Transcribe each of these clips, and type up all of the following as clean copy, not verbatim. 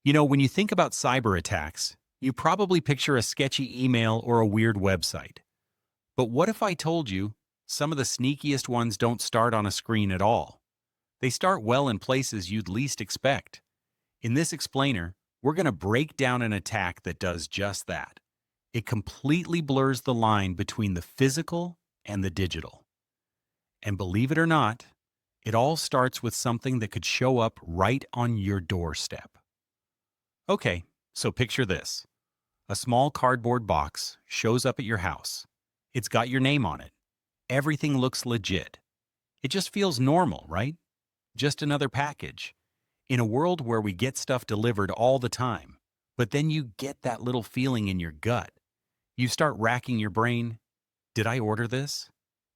When you think about cyber attacks, you probably picture a sketchy email or a weird website. But what if I told you some of the sneakiest ones don't start on a screen at all? They start well in places you'd least expect. In this explainer, we're going to break down an attack that does just that. It completely blurs the line between the physical and the digital. And believe it or not, it all starts with something that could show up right on your doorstep. Okay, so picture this. A small cardboard box shows up at your house. It's got your name on it. Everything looks legit. It just feels normal, right? Just another package. In a world where we get stuff delivered all the time, but then you get that little feeling in your gut. You start racking your brain. Did I order this?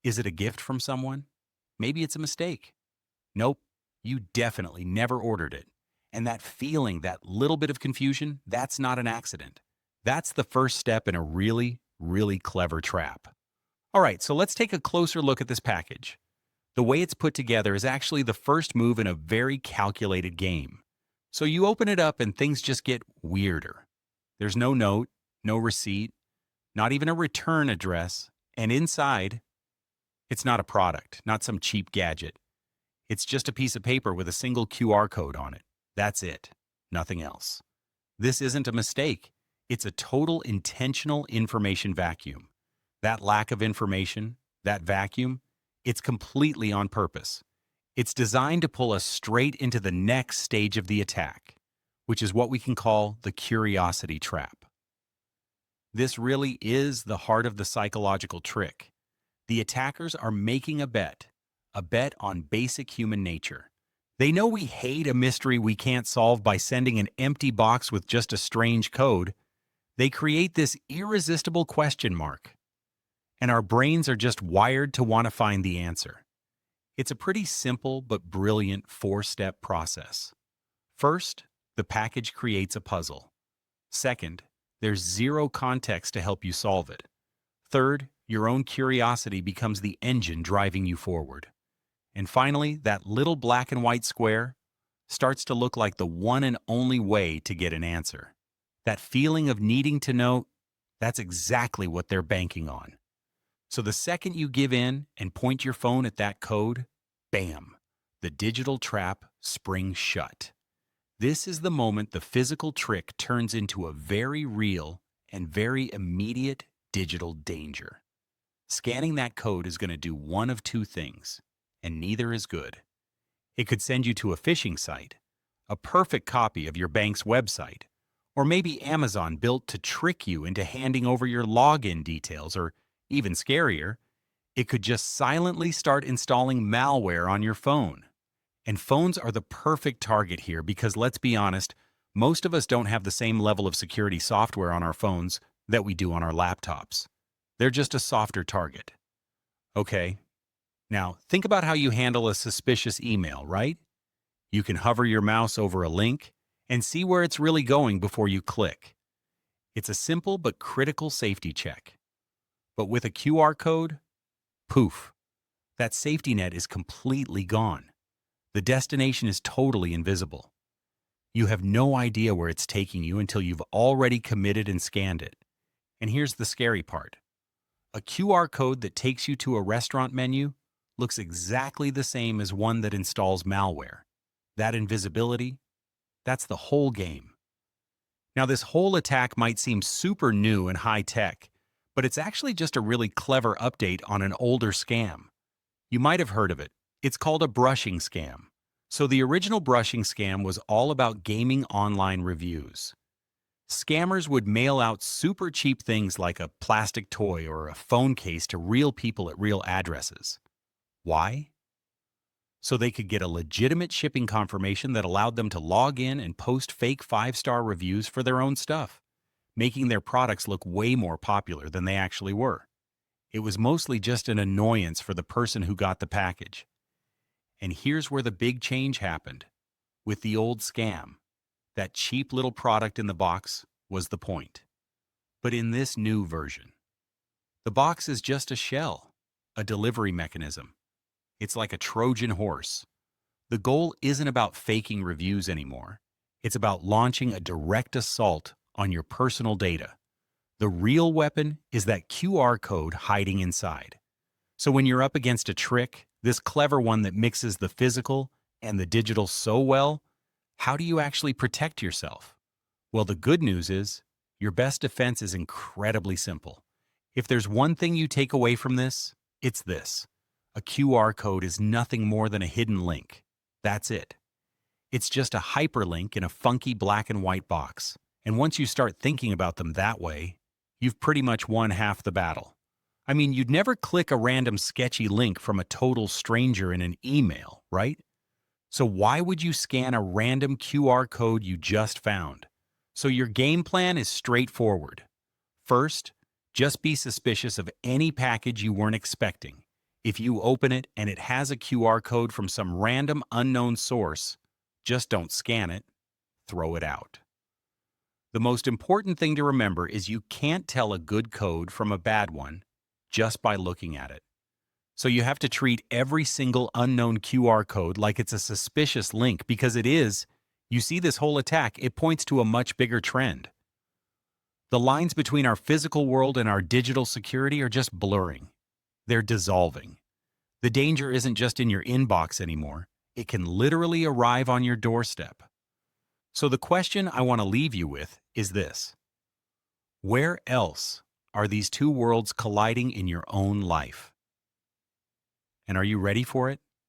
Is it a gift from someone? Maybe it's a mistake. Nope, you definitely never ordered it. And that feeling, that little bit of confusion, that's not an accident. That's the first step in a really, really clever trap. All right, so let's take a closer look at this package. The way it's put together is actually the first move in a very calculated game. So you open it up and things just get weirder. There's no note, no receipt, not even a return address, and inside, it's not a product, not some cheap gadget. It's just a piece of paper with a single QR code on it. That's it. Nothing else. This isn't a mistake. It's a total intentional information vacuum. That lack of information, that vacuum, it's completely on purpose. It's designed to pull us straight into the next stage of the attack, which is what we can call the curiosity trap. This really is the heart of the psychological trick. The attackers are making a bet on basic human nature. They know we hate a mystery we can't solve by sending an empty box with just a strange code. They create this irresistible question mark. And our brains are just wired to want to find the answer. It's a pretty simple but brilliant four-step process. First, the package creates a puzzle. Second, there's zero context to help you solve it. Third, your own curiosity becomes the engine driving you forward. And finally, that little black and white square starts to look like the one and only way to get an answer. That feeling of needing to know, that's exactly what they're banking on. So the second you give in and point your phone at that code, bam, the digital trap springs shut. This is the moment the physical trick turns into a very real and very immediate digital danger. Scanning that code is going to do one of two things, and neither is good. It could send you to a phishing site, a perfect copy of your bank's website, or maybe Amazon built to trick you into handing over your login details, or even scarier, it could just silently start installing malware on your phone. And phones are the perfect target here because, let's be honest, most of us don't have the same level of security software on our phones that we do on our laptops. They're just a softer target. Okay, now think about how you handle a suspicious email, right? You can hover your mouse over a link and see where it's really going before you click. It's a simple but critical safety check. But with a QR code, poof, that safety net is completely gone. The destination is totally invisible. You have no idea where it's taking you until you've already committed and scanned it. And here's the scary part. A QR code that takes you to a restaurant menu looks exactly the same as one that installs malware. That invisibility, that's the whole game. Now, this whole attack might seem super new and high-tech, but it's actually just a really clever update on an older scam. You might have heard of it. It's called a brushing scam. So the original brushing scam was all about gaming online reviews. Scammers would mail out super cheap things like a plastic toy or a phone case to real people at real addresses. Why? So they could get a legitimate shipping confirmation that allowed them to log in and post fake 5-star reviews for their own stuff, making their products look way more popular than they actually were. It was mostly just an annoyance for the person who got the package. And here's where the big change happened. With the old scam, that cheap little product in the box was the point. But in this new version, the box is just a shell, a delivery mechanism. It's like a Trojan horse. The goal isn't about faking reviews anymore. It's about launching a direct assault on your personal data. The real weapon is that QR code hiding inside. So when you're up against a trick, this clever one that mixes the physical and the digital so well, how do you actually protect yourself? Well, the good news is your best defense is incredibly simple. If there's one thing you take away from this, it's this. A QR code is nothing more than a hidden link. That's it. It's just a hyperlink in a funky black and white box. And once you start thinking about them that way, you've pretty much won half the battle. I mean, you'd never click a random sketchy link from a total stranger in an email, right? So why would you scan a random QR code you just found? So your game plan is straightforward. First, just be suspicious of any package you weren't expecting. If you open it and it has a QR code from some random unknown source, just don't scan it, throw it out. The most important thing to remember is you can't tell a good code from a bad one just by looking at it. So you have to treat every single unknown QR code like it's a suspicious link because it is. You see this whole attack, it points to a much bigger trend. The lines between our physical world and our digital security are just blurring. They're dissolving. The danger isn't just in your inbox anymore. It can literally arrive on your doorstep. So the question I want to leave you with is this. Where else are these two worlds colliding in your own life? And are you ready for it?